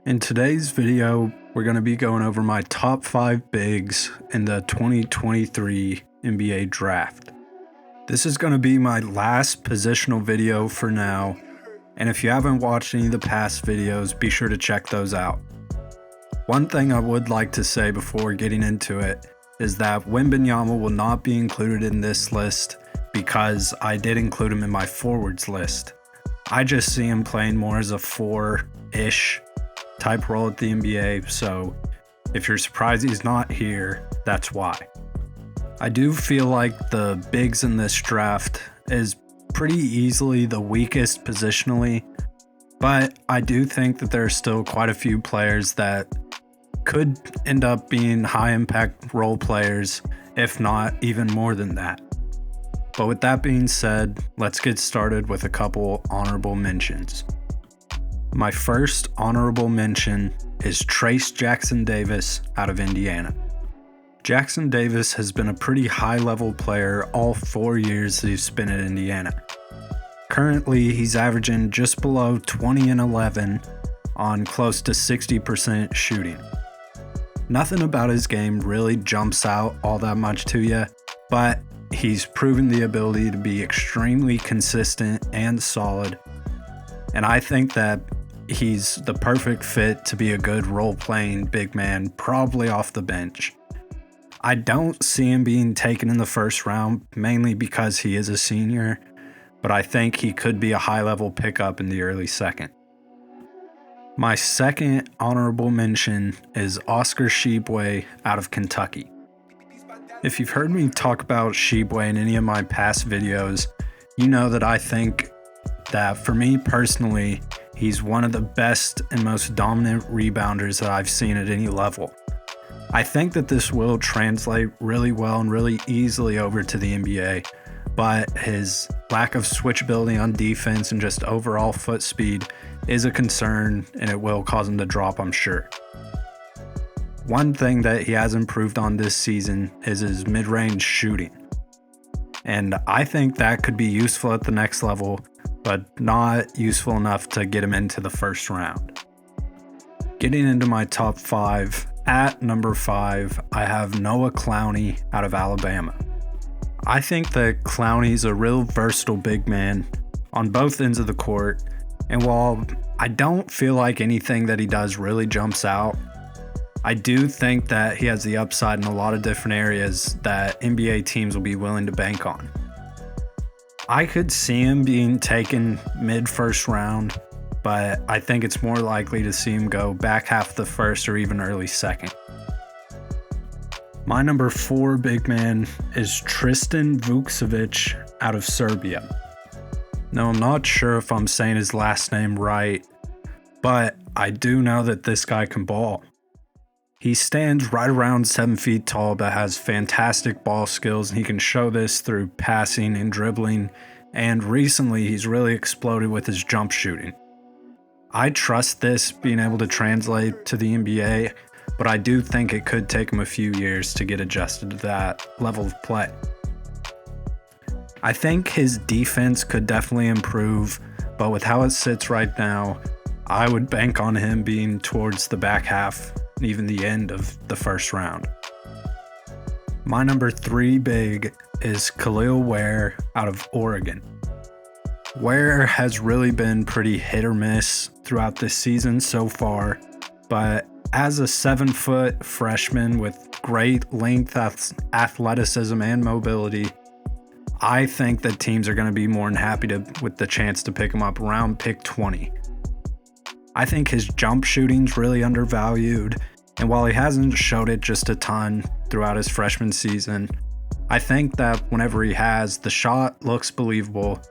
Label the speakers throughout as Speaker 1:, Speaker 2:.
Speaker 1: In today's video, we're going to be going over my top 5 bigs in the 2023 NBA draft. This is going to be my last positional video for now, and if you haven't watched any of the past videos, be sure to check those out. One thing I would like to say before getting into it is that Wembanyama will not be included in this list because I did include him in my forwards list. I just see him playing more as a 4-ish type role at the NBA, so if you're surprised he's not here, that's why. I do feel like the bigs in this draft is pretty easily the weakest positionally, but I do think that there are still quite a few players that could end up being high impact role players, if not even more than that. But with that being said, let's get started with a couple honorable mentions. My first honorable mention is Trayce Jackson-Davis out of Indiana. Jackson Davis has been a pretty high-level player all 4 years that he's spent at Indiana. Currently, he's averaging just below 20 and 11 on close to 60% shooting. Nothing about his game really jumps out all that much to you, but he's proven the ability to be extremely consistent and solid, and I think that he's the perfect fit to be a good role-playing big man, probably off the bench. I don't see him being taken in the first round, mainly because he is a senior, but I think he could be a high-level pickup in the early second. My second honorable mention is Oscar Tshiebwe out of Kentucky. If you've heard me talk about Tshiebwe in any of my past videos, you know that I think that for me personally, he's one of the best and most dominant rebounders that I've seen at any level. I think that this will translate really well and really easily over to the NBA, but his lack of switchability on defense and just overall foot speed is a concern, and it will cause him to drop, I'm sure. One thing that he has improved on this season is his mid-range shooting, and I think that could be useful at the next level, but not useful enough to get him into the first round. Getting into my top 5, at number 5, I have Noah Clowney out of Alabama. I think that Clowney's a real versatile big man on both ends of the court, and while I don't feel like anything that he does really jumps out, I do think that he has the upside in a lot of different areas that NBA teams will be willing to bank on. I could see him being taken mid-first round, but I think it's more likely to see him go back half the first or even early second. My number 4 big man is Tristan Vukcevic out of Serbia. Now, I'm not sure if I'm saying his last name right, but I do know that this guy can ball. He stands right around 7 feet tall, but has fantastic ball skills, and he can show this through passing and dribbling, and recently he's really exploded with his jump shooting. I trust this being able to translate to the NBA, but I do think it could take him a few years to get adjusted to that level of play. I think his defense could definitely improve, but with how it sits right now, I would bank on him being towards the back half, even the end of the first round. My number 3 big is Khalil Ware out of Oregon. Ware has really been pretty hit or miss throughout this season so far, but as a 7-foot freshman with great length, athleticism, and mobility, I think that teams are going to be more than happy with the chance to pick him up around pick 20. I think his jump shooting's really undervalued, and while he hasn't showed it just a ton throughout his freshman season, I think that whenever he has, the shot looks believable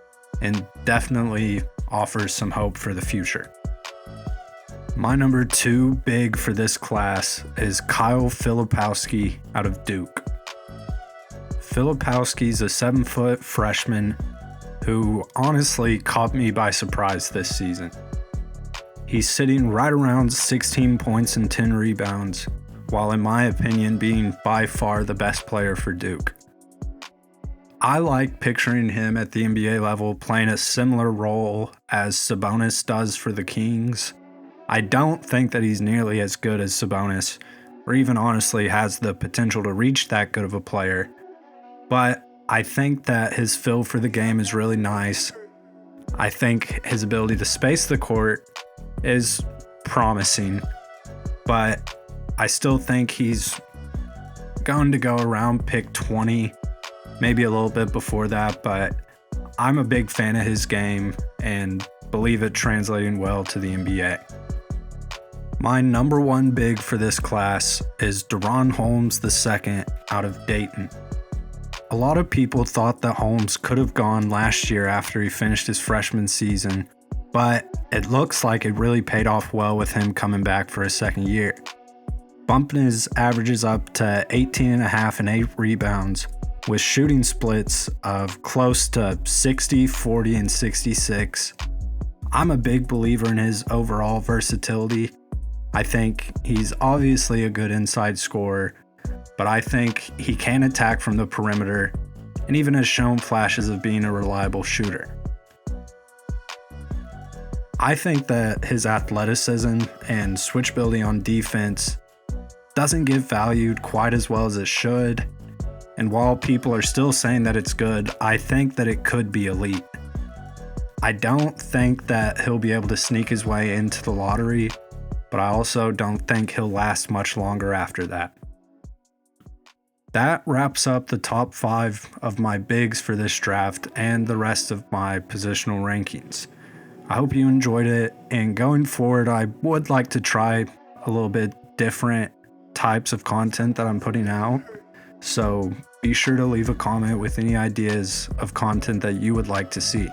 Speaker 1: and definitely offers some hope for the future. My number 2 big for this class is Kyle Filipowski out of Duke. Filipowski's a 7-foot freshman who honestly caught me by surprise this season. He's sitting right around 16 points and 10 rebounds, while in my opinion being by far the best player for Duke. I like picturing him at the NBA level playing a similar role as Sabonis does for the Kings, I don't think that he's nearly as good as Sabonis, or even honestly has the potential to reach that good of a player, but I think that his feel for the game is really nice. I think his ability to space the court is promising, but I still think he's going to go around pick 20, maybe a little bit before that, but I'm a big fan of his game and believe it translating well to the NBA. My number one big for this class is Deron Holmes II out of Dayton. A lot of people thought that Holmes could have gone last year after he finished his freshman season, but it looks like it really paid off well with him coming back for his second year. Bumping his averages up to 18.5 and 8 rebounds with shooting splits of close to 60, 40, and 66. I'm a big believer in his overall versatility. I think he's obviously a good inside scorer, but I think he can attack from the perimeter and even has shown flashes of being a reliable shooter. I think that his athleticism and switchability on defense doesn't get valued quite as well as it should, and while people are still saying that it's good, I think that it could be elite. I don't think that he'll be able to sneak his way into the lottery, but I also don't think he'll last much longer after that. That wraps up the top 5 of my bigs for this draft and the rest of my positional rankings. I hope you enjoyed it, and going forward, I would like to try a little bit different types of content that I'm putting out, so be sure to leave a comment with any ideas of content that you would like to see.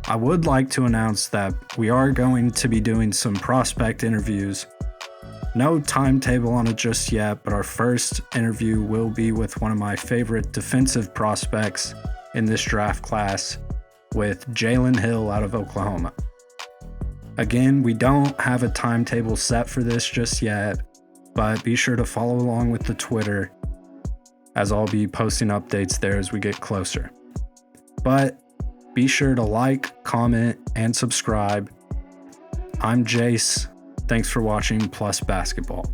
Speaker 1: I would like to announce that we are going to be doing some prospect interviews. No timetable on it just yet, but our first interview will be with one of my favorite defensive prospects in this draft class, with Jalen Hill out of Oklahoma. Again, we don't have a timetable set for this just yet, but be sure to follow along with the Twitter, as I'll be posting updates there as we get closer. But be sure to like, comment, and subscribe. I'm Jace. Thanks for watching Plus Basketball.